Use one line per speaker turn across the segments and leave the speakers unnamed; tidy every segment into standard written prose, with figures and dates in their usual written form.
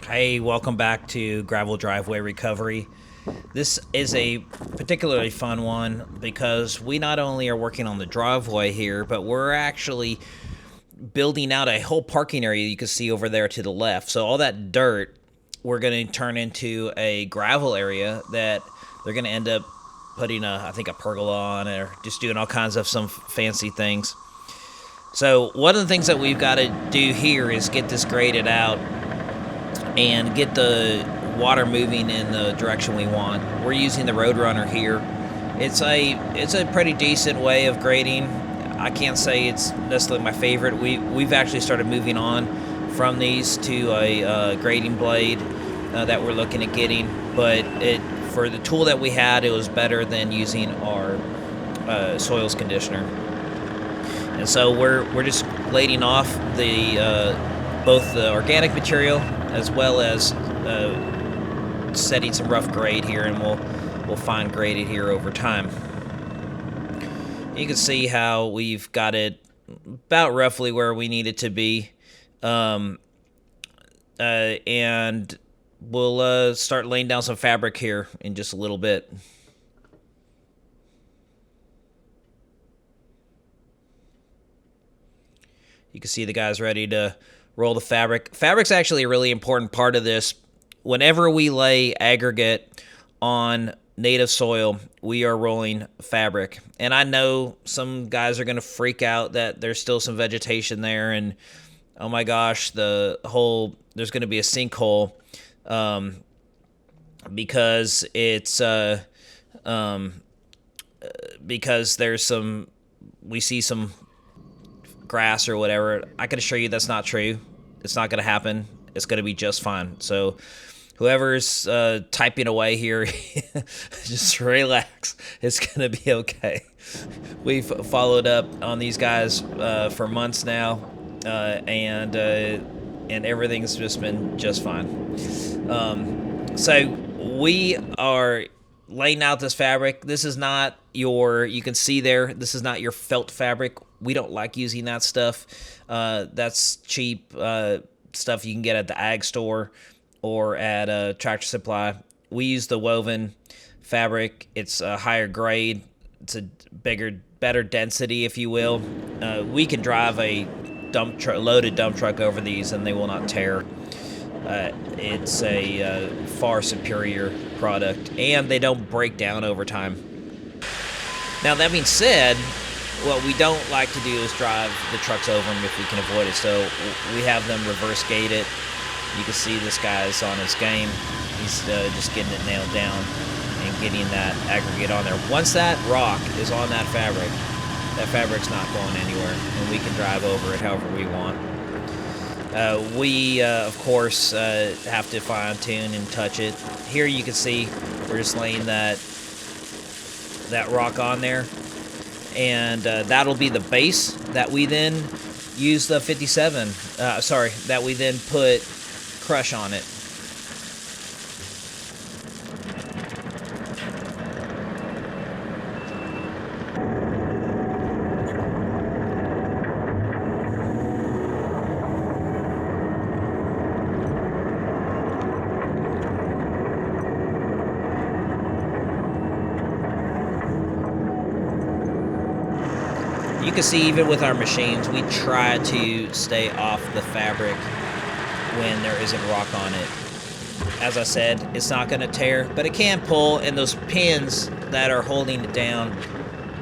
Hey, welcome back to Gravel Driveway Recovery. This is a particularly fun one because we not only are working on the driveway here, but we're actually building out a whole parking area you can see over there to the left. So all that dirt we're going to turn into a gravel area that they're going to end up putting I think a pergola on, or just doing all kinds of some fancy things. So one of the things that we've got to do here is get this graded out and get the water moving in the direction we want. We're using the Roadrunner here. It's a pretty decent way of grading. I can't say it's necessarily my favorite. We've actually started moving on from these to a grading blade that we're looking at getting. But for the tool that we had, it was better than using our soils conditioner. And so we're just grading off the both the organic material as well as setting some rough grade here, and we'll fine grade it here over time. You can see how we've got it about roughly where we need it to be, and we'll start laying down some fabric here in just a little bit. You can see the guys ready to roll the fabric. Fabric's actually a really important part of this. Whenever we lay aggregate on native soil, we are rolling fabric. And I know some guys are going to freak out that there's still some vegetation there, and oh my gosh, there's going to be a sinkhole because it's because we see some grass or whatever. I can assure you that's not true. It's not going to happen. It's going to be just fine. So whoever's typing away here, just relax. It's going to be okay. We've followed up on these guys for months now, and everything's just been just fine. So we are laying out this fabric. This is not you can see there, this is not your felt fabric. We don't like using that stuff. That's cheap stuff you can get at the ag store or at a Tractor Supply. We use the woven fabric. It's a higher grade. It's a better density, if you will. We can drive a loaded dump truck over these and they will not tear. It's a far superior product, and they don't break down over time. Now, that being said, what we don't like to do is drive the trucks over them if we can avoid it. So we have them reverse gate it. You can see this guy's on his game. He's just getting it nailed down and getting that aggregate on there. Once that rock is on that fabric's not going anywhere, and we can drive over it however we want. We, of course, have to fine-tune and touch it. Here you can see we're just laying that rock on there, and that'll be the base that we then use the 57, that we then put crush on it. You can see even with our machines, we try to stay off the fabric when there isn't rock on it. As I said, it's not going to tear, but it can pull, and those pins that are holding it down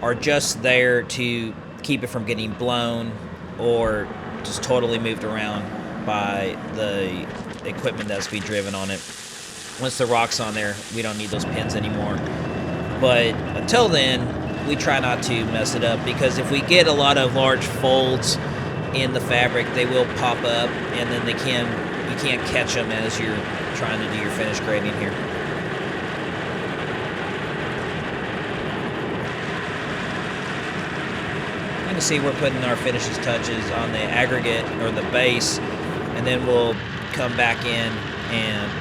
are just there to keep it from getting blown or just totally moved around by the equipment that's being driven on it. Once the rock's on there, we don't need those pins anymore. But until then, we try not to mess it up, because if we get a lot of large folds in the fabric, they will pop up, and then you can't catch them as you're trying to do your finish grading here. You can see we're putting our finishes touches on the aggregate or the base, and then we'll come back in and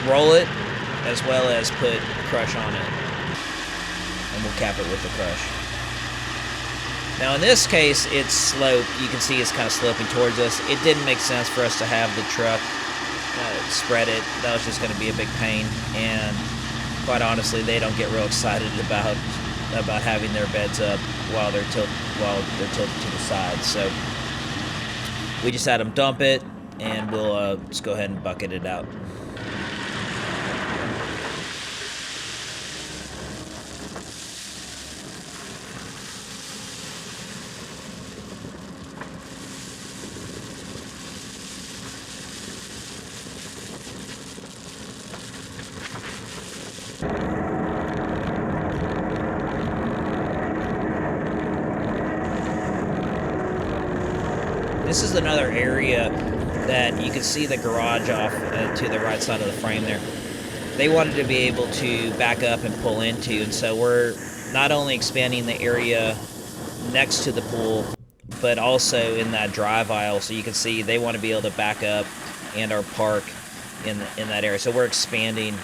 roll it as well as put crush on it. And we'll cap it with the crush. Now in this case, it's sloped. You can see it's kind of sloping towards us. It didn't make sense for us to have the truck spread it. That was just going to be a big pain, and quite honestly, they don't get real excited about having their beds up while they're tilted to the side. So we just had them dump it, and we'll just go ahead and bucket it out. This is another area that you can see the garage off to the right side of the frame there. They wanted to be able to back up and pull into, and so we're not only expanding the area next to the pool, but also in that drive aisle, so you can see they want to be able to back up and or park in that area. So we're expanding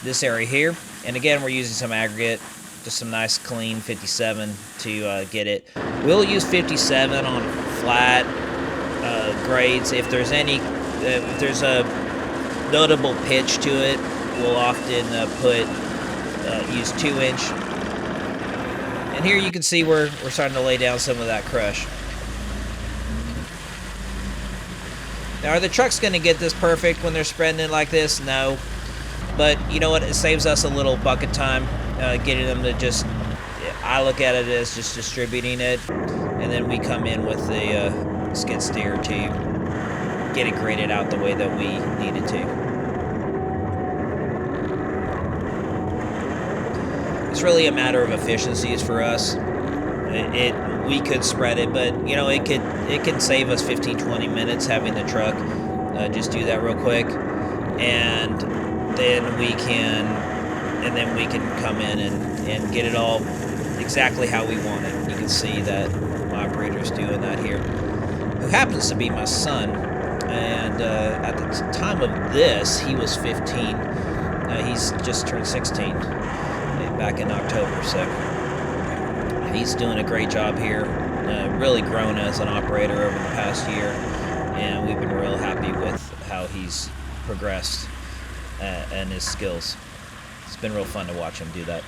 this area here, and again, we're using some aggregate, just some nice clean 57 to get it. We'll use 57 on flat grades. If there's a notable pitch to it, we'll often use 2-inch. And here you can see we're starting to lay down some of that crush. Now, are the trucks going to get this perfect when they're spreading it like this? No. But you know what? It saves us a little bucket time getting them to just, I look at it as just distributing it, and then we come in with the skid steer to get it graded out the way that we need it to. It's really a matter of efficiencies for us. We could spread it, but you know, it can save us 15-20 minutes having the truck just do that real quick, and then we can come in and get it all exactly how we want it. You can see that my operator's doing that here, who happens to be my son, and at the time of this, he was 15. He's just turned 16 back in October, so he's doing a great job here, really grown as an operator over the past year, and we've been real happy with how he's progressed and his skills. It's been real fun to watch him do that.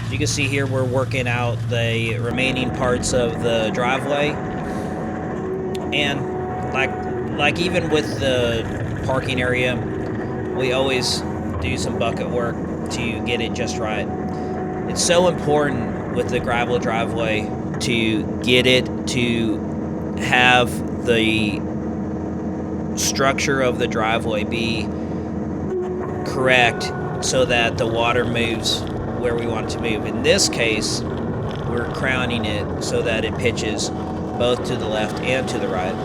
You can see here we're working out the remaining parts of the driveway, and like even with the parking area, we always do some bucket work to get it just right. It's so important with the gravel driveway to get it to have the structure of the driveway be correct so that the water moves where we want it to move. In this case, we're crowning it so that it pitches both to the left and to the right,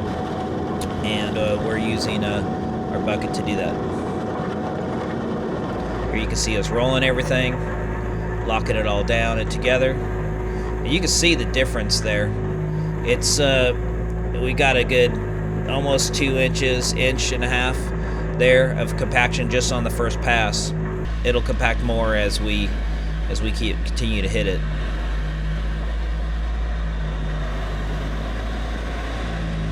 and we're using our bucket to do that. Here you can see us rolling everything, locking it all down and together, and you can see the difference there. It's we got a good almost 2 inches, inch and a half there of compaction just on the first pass. It'll compact more as we continue to hit it.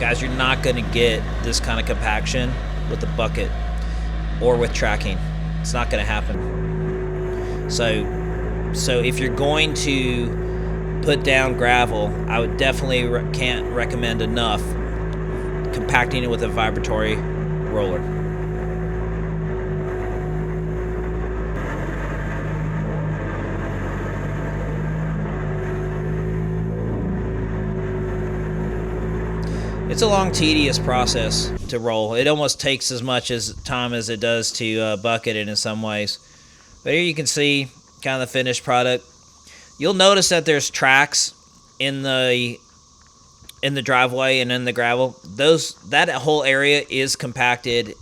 Guys, you're not going to get this kind of compaction with a bucket or with tracking. It's not going to happen. So if you're going to put down gravel, I would definitely can't recommend enough compacting it with a vibratory roller. It's a long, tedious process to roll. It almost takes as much as time as it does to bucket it in some ways. But here you can see kind of the finished product. You'll notice that there's tracks in the driveway and in the gravel. That whole area is compacted.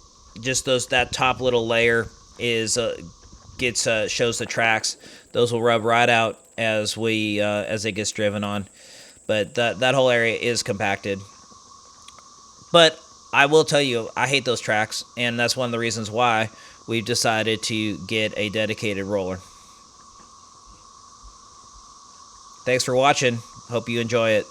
Just that top little layer is shows the tracks. Those will rub right out as it gets driven on. But that whole area is compacted. But I will tell you, I hate those tracks, and that's one of the reasons why we've decided to get a dedicated roller. Thanks for watching. Hope you enjoy it.